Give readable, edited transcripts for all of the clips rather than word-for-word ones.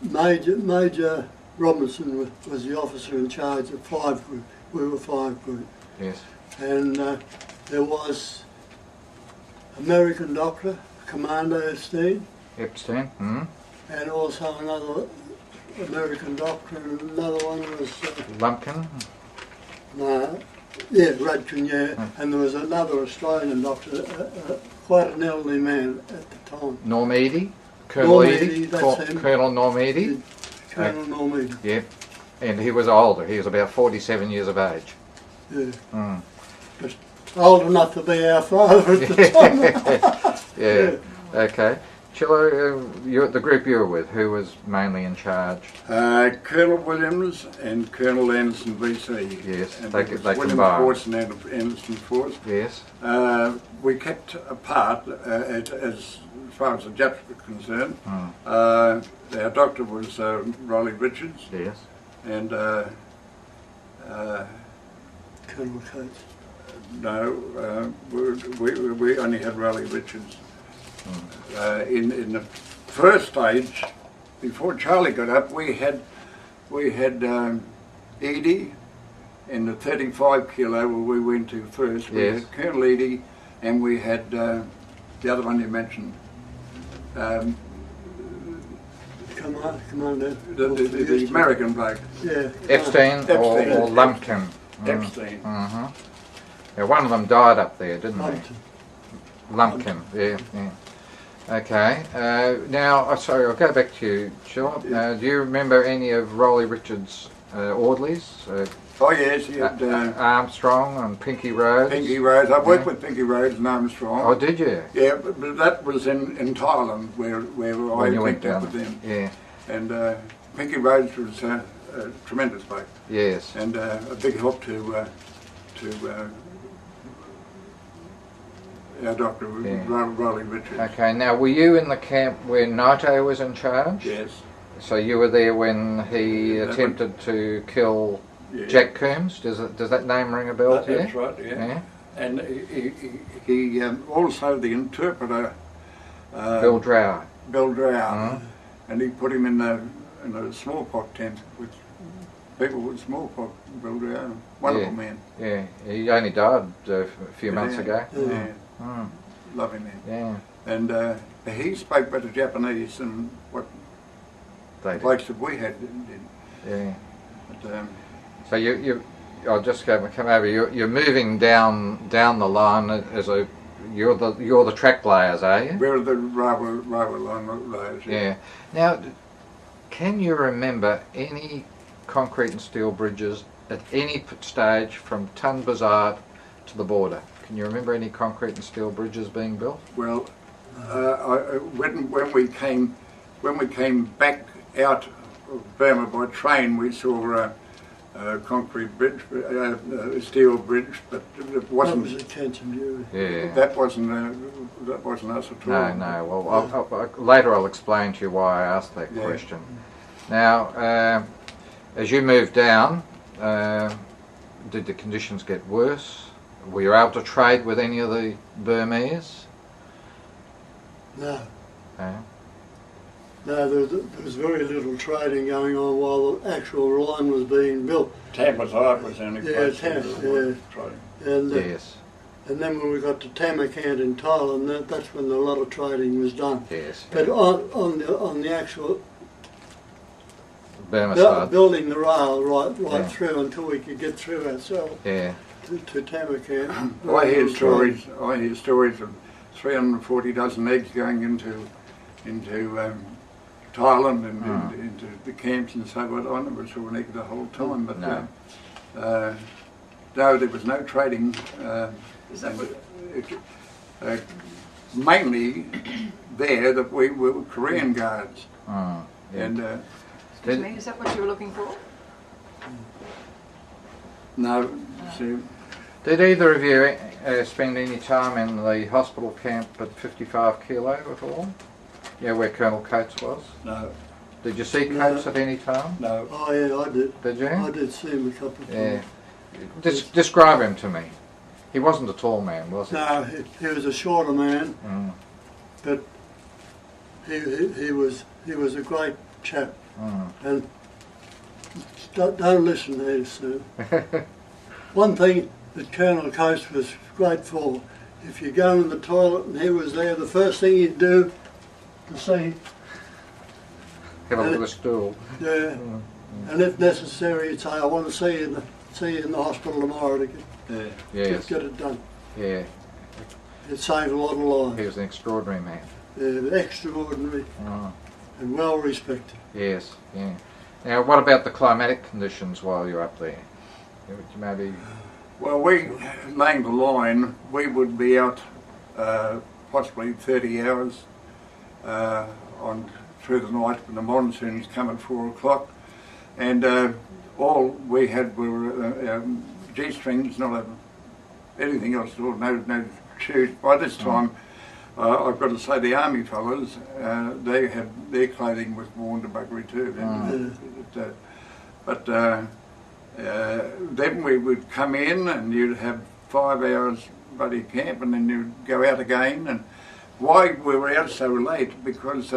Major Robinson was the officer in charge of 5 group. We were 5 group. Yes. And there was American doctor, Commander Epstein. Epstein. Mm. And also another American doctor, and another one was... Lumpkin? No, yeah, Rudkin, yeah. Mm. And there was another Australian doctor, quite an elderly man at the time. Norm Eady? Colonel Eady? That's him. Colonel Norm Eady? Colonel Norm Eady. Yeah. And he was older. He was about 47 years of age. Yeah. Mm. Just old enough to be our father at the time. Yeah. Okay. Chilla, the group you were with, who was mainly in charge? Colonel Williams and Colonel Anderson VC. Yes, and they Williams combined. Force and Anderson Force. Yes. We kept apart as far as the Japs were concerned. Mm. Our doctor was Riley Richards. Yes. And Colonel Coates. no, we only had Riley Richards. In the first stage, before Charlie got up, we had Edie in the 35 kilo where we went to first. We Yes. had Colonel Edie, and we had the other one you mentioned. Commander. The American bloke. Yeah. Epstein or Epstein. Lumpkin? Epstein. Mm-hmm. Yeah, one of them died up there, didn't Lumpkin. they? Lumpkin, yeah. Okay. Now, sorry, I'll go back to you, Chilla. Do you remember any of Rolly Richards' orderlies? Oh yes, he had Armstrong and Pinky Rhodes? Pinky Rhodes. I worked with Pinky Rhodes and Armstrong. Oh, did you? Yeah, but that was in Thailand where I you went linked up down. with them. Yeah. And Pinky Rhodes was a tremendous bloke Yes. and a big help to our doctor, Yeah. Riley Richards. Okay, now were you in the camp where Naito was in charge? Yes. So you were there when he attempted to kill Yeah. Jack Coombs? Does that name ring a bell to you? That's right, yeah. Yeah. And he also the interpreter, Bill Drower. Bill Drow, Mhm. and he put him in a smallpox tent with people with smallpox. Bill Drow, wonderful Yeah. man. Yeah, he only died a few months Yeah. ago. Yeah, Mm. lovely man. Yeah, And he spoke about the Japanese and what they did. blokes that we had did. Yeah. But, So I'll just come over. You're moving down the line as you're the track layers, are you? we're the railway line layers. Yeah. Now, can you remember any concrete and steel bridges at any stage from Tun Bazar to the border? Can you remember any concrete and steel bridges being built? Well, when we came back out of Burma by train, we saw a concrete bridge, a steel bridge, but it That wasn't. was attention, Yeah. That wasn't us at all. No. Well, later I'll explain to you why I asked that Yeah. question. Now, as you moved down, did the conditions get worse? Were you able to trade with any of the Burmese? No. Yeah. No, there was very little trading going on while the actual line was being built. Tambazard was the only Yeah, place. And Yes. and then when we got to Tamakant in Thailand, that's when a lot of trading was done. Yes. But on the actual Burma side. building the rail right Yeah. through until we could get through ourselves Yeah. to Tamakant. I hear stories of 340 dozen eggs going into Thailand and into the camps and so on. I never saw an egg the whole time, but No. no, there was no trading. Mainly there that we were Korean guards, Mm, yeah. and Excuse me, is that what you were looking for? no, see, Did either of you spend any time in the hospital camp at 55 kilo at all? Yeah, where Colonel Coates was? no, Did you see No. Coates at any time? no. Oh yeah, I did. Did you? I did see him a couple of Yeah. times. Describe him to me. He wasn't a tall man, was he? No, he was a shorter man, Mm. but he was a great chap. Mm. And don't listen to this, sir. One thing that Colonel Coates was great for, if you go in the toilet and he was there, the first thing he'd do to see, Have a look at the stool. yeah, and if necessary, he'd say, I want to see you in the hospital tomorrow to Yes. get it done. Yeah. It saved a lot of lives. He was an extraordinary man. Yeah, extraordinary Oh. and well respected. Yes. Yeah. Now, what about the climatic conditions while you're up there? Would you maybe? Well, we, laying the line, we would be out possibly 30 hours on through the night when the monsoons come at 4 o'clock, and all we had were G-strings, not anything else at all, no shoes. By this time, I've got to say the army fellas, they had their clothing was worn to buggery too. But then we would come in and you'd have 5 hours buddy camp, and then you'd go out again. And why we were out so late, because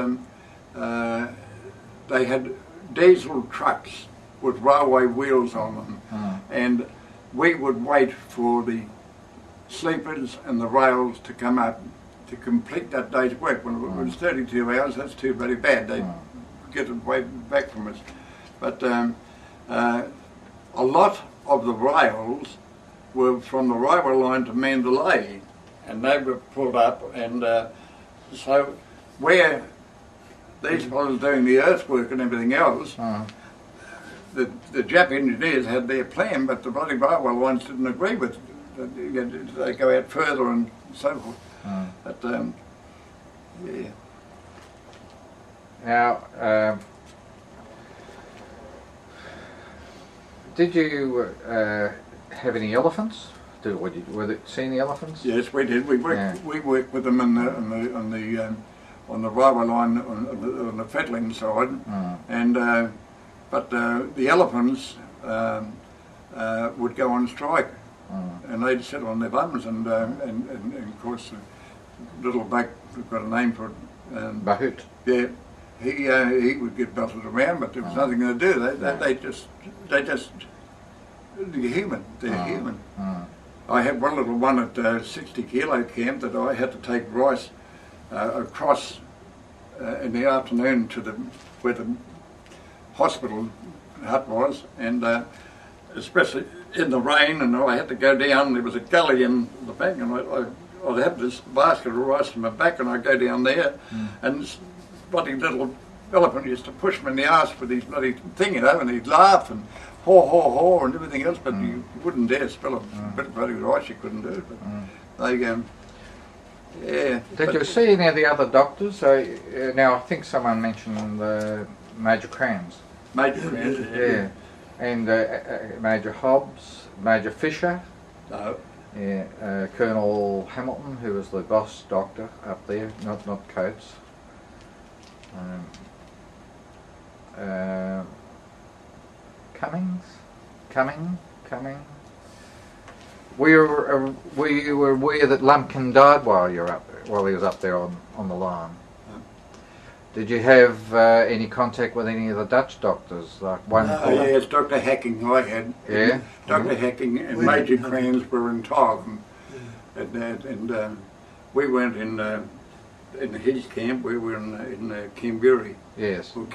they had diesel trucks with railway wheels on them, and we would wait for the sleepers and the rails to come up to complete that day's work. When it was 32 hours, that's too very bad. They'd get it way back from us. But a lot of the rails were from the railway line to Mandalay, and they were pulled up, and so where these fellows doing the earthwork and everything else, the Jap engineers had their plan, but the bloody railway lines didn't agree with it. They go out further and so forth. But yeah. Now, did you have any elephants? Were you seeing the elephants? Yes, we did. We worked with them on the railway line on the Fetling side, and but the elephants would go on strike, and they'd sit on their bums, and of course, little Buck, we've got a name for it. Bahut. Yeah, he would get belted around, but there was nothing to do. They just they're human. They're human. I had one little one at 60 kilo camp that I had to take rice across in the afternoon to where the hospital hut was, and especially in the rain, and I had to go down. There was a gully in the back, and I'd have this basket of rice in my back, and I'd go down there, and this bloody little elephant used to push me in the arse with his bloody thing, you know, and he'd laugh and haw, haw, haw, and everything else, but you wouldn't dare spill a bit of bloody rice, you couldn't do it. But they, yeah. Did you see any of the other doctors? Now, I think someone mentioned Major Crans. Major Crans, yeah. And Major Hobbs, Major Fisher. No. Yeah, Colonel Hamilton, who was the boss doctor up there, not Coates. Cumming. Were you aware that Lumpkin died while he was up there on the line? Did you have any contact with any of the Dutch doctors, like one? Yes, Dr. Hacking I had. Yeah. Dr. Hacking and Major Crans were in Thailand, and we weren't in his camp. We were in Canberra. Yes. Or